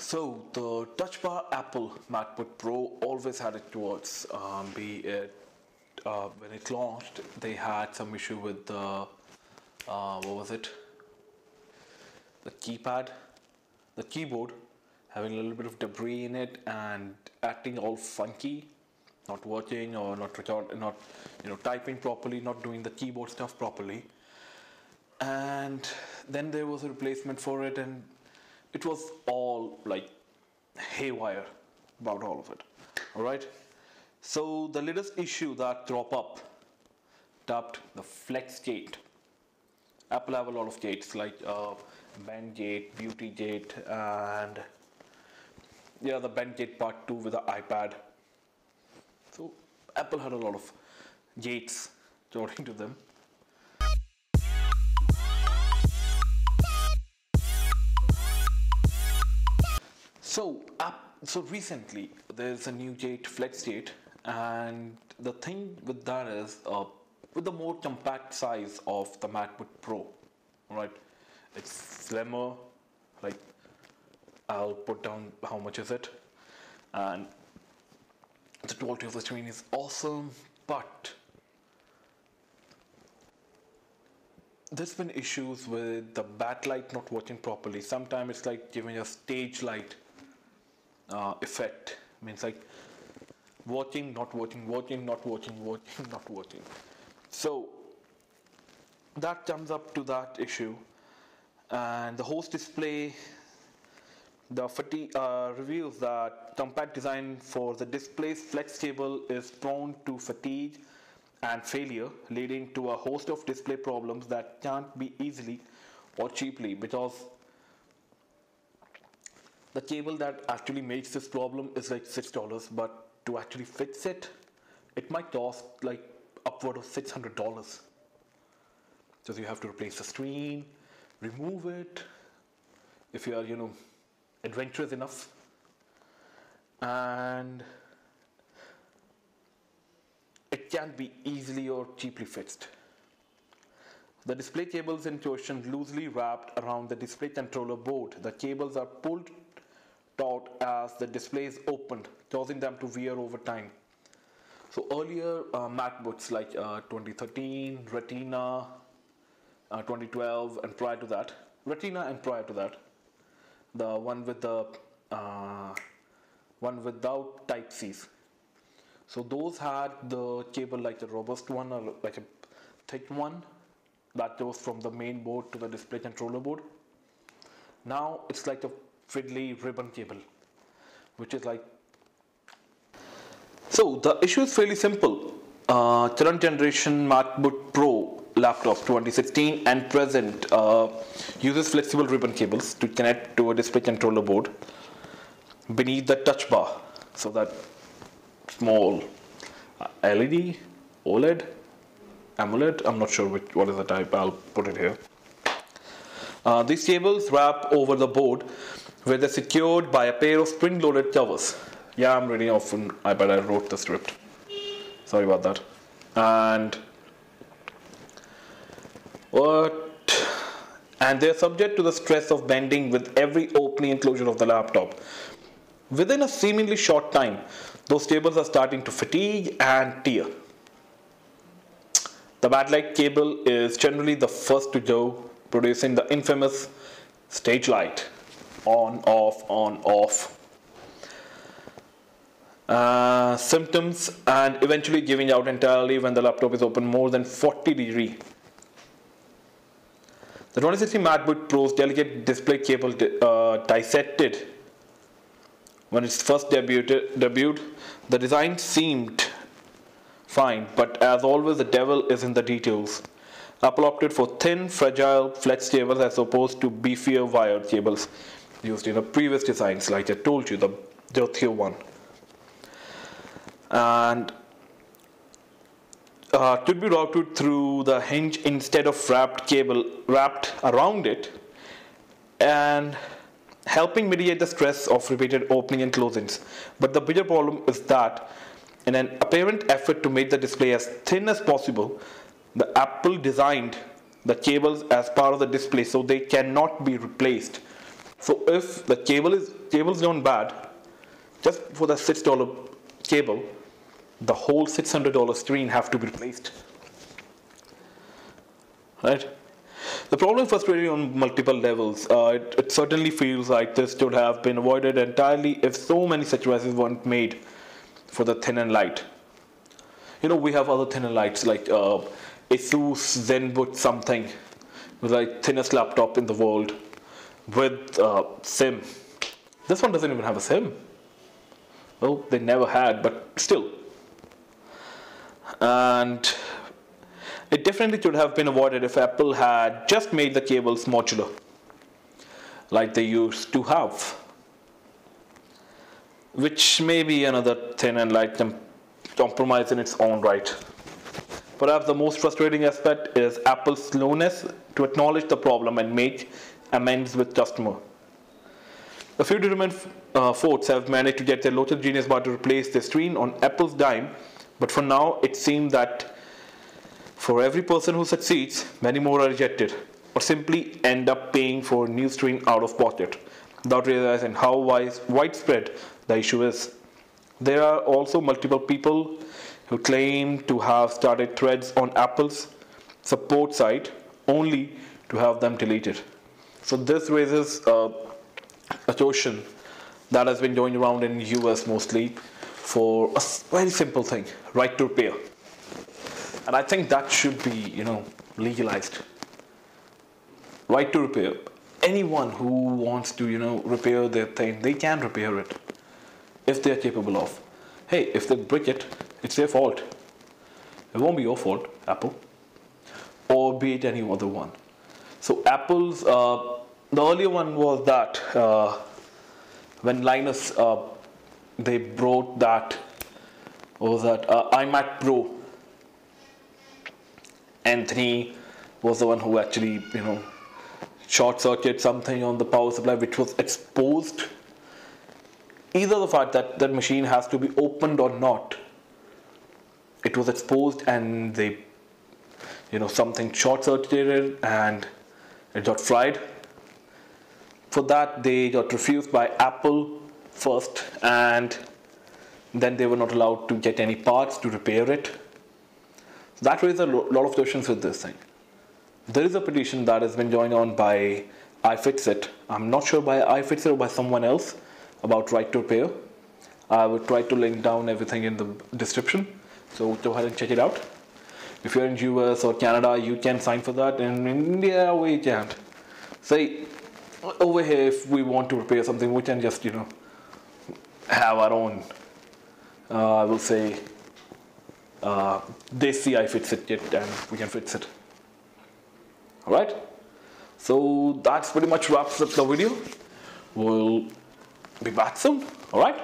So the Touch Bar Apple MacBook Pro always had it towards, be it when it launched, they had some issue with the what was it? The keypad, the keyboard, having a little bit of debris in it and acting all funky, not working or not record, not typing properly, not doing the keyboard stuff properly. And then there was a replacement for it, and it was all like haywire about all of it. All right. So the latest issue that crop up, dubbed the flexgate. Apple have a lot of gates like bend gate, beauty gate, and yeah, the bend gate part 2 with the iPad. So Apple had a lot of gates according to them. So recently there's a new gate, flex gate, and the thing with that is with the more compact size of the MacBook Pro, right? It's slimmer. Like, I'll put down how much is it, and the quality of the screen is awesome, but there's been issues with the backlight not working properly. Sometimes it's like giving a stage light effect. Means like working, not working, working, not working, working, not working. So that comes up to that issue. And the host display, the fatigue reveals that compact design for the display's flex cable is prone to fatigue and failure, leading to a host of display problems that can't be easily or cheaply, because the cable that actually makes this problem is like $6, but to actually fix it, it might cost like upward of $600. So you have to replace the screen, remove it, if you are, adventurous enough, and it can't be easily or cheaply fixed. The display cables in question loosely wrapped around the display controller board. The cables are pulled taut as the display is opened, causing them to wear over time. So earlier MacBooks like 2013, Retina, 2012, and prior to that, the one with the one without Type C's. So those had the cable like a robust one or like a thick one that goes from the main board to the display controller board. Now it's like a fiddly ribbon cable, which is like. So the issue is fairly simple. Current generation MacBook Pro laptops 2016 and present uses flexible ribbon cables to connect to a display controller board beneath the touch bar. So that small LED, OLED, AMOLED, I'm not sure what is the type, I'll put it here. These cables wrap over the board where they're secured by a pair of spring-loaded covers. Yeah, I'm reading off an iPad, I wrote the script. Sorry about that. And they're subject to the stress of bending with every opening and closure of the laptop. Within a seemingly short time, those cables are starting to fatigue and tear. The backlight cable is generally the first to go, producing the infamous stage light. On, off. Symptoms, and eventually giving out entirely when the laptop is open more than 40 degrees. The 2016 MacBook Pro's delicate display cable dissected when it first debuted. The design seemed fine, but as always, the devil is in the details. Apple opted for thin, fragile flex cables as opposed to beefier wired cables used in the previous designs, like I told you, the dirtier one. And could be routed through the hinge instead of wrapped around it, and helping mitigate the stress of repeated opening and closings. But the bigger problem is that in an apparent effort to make the display as thin as possible, the Apple designed the cables as part of the display so they cannot be replaced So if the cable's gone bad, just for the $6 cable, the whole $600 screen have to be replaced. Right? The problem is frustrating on multiple levels. It certainly feels like this should have been avoided entirely if so many such choices weren't made for the thin and light. You know, we have other thinner lights like Asus ZenBook something, the thinnest laptop in the world with SIM. This one doesn't even have a SIM. Well, they never had, but still. And it definitely should have been avoided if Apple had just made the cables modular, like they used to have. Which may be another thin and light compromise in its own right. Perhaps the most frustrating aspect is Apple's slowness to acknowledge the problem and make amends with customer. A few determined folks have managed to get their local genius bar to replace the screen on Apple's dime, but for now it seems that for every person who succeeds, many more are rejected or simply end up paying for a new screen out of pocket without realizing how widespread the issue is. There are also multiple people who claim to have started threads on Apple's support site only to have them deleted. So this raises a question that has been going around in the US mostly for a very simple thing, right to repair. And I think that should be, legalized. Right to repair. Anyone who wants to, repair their thing, they can repair it if they're capable of. Hey, if they break it, it's their fault. It won't be your fault, Apple, or be it any other one. So Apple's, the earlier one was that when Linus, they brought that, what was that, iMac Pro. Anthony was the one who actually, short circuited something on the power supply, which was exposed. Either the fact that that machine has to be opened or not, it was exposed and they, something short circuited and it got fried. For that, they got refused by Apple first, and then they were not allowed to get any parts to repair it. That raises a lot of questions with this thing. There is a petition that has been joined on by iFixit. I'm not sure by iFixit or by someone else about right to repair. I will try to link down everything in the description. So go ahead and check it out. If you're in US or Canada, you can sign for that. In India, we can't. Say, over here, if we want to repair something, we can just, have our own, I will say, desi iFixit kit, and we can fix it. Alright? So that's pretty much wraps up the video. We'll be back soon. Alright?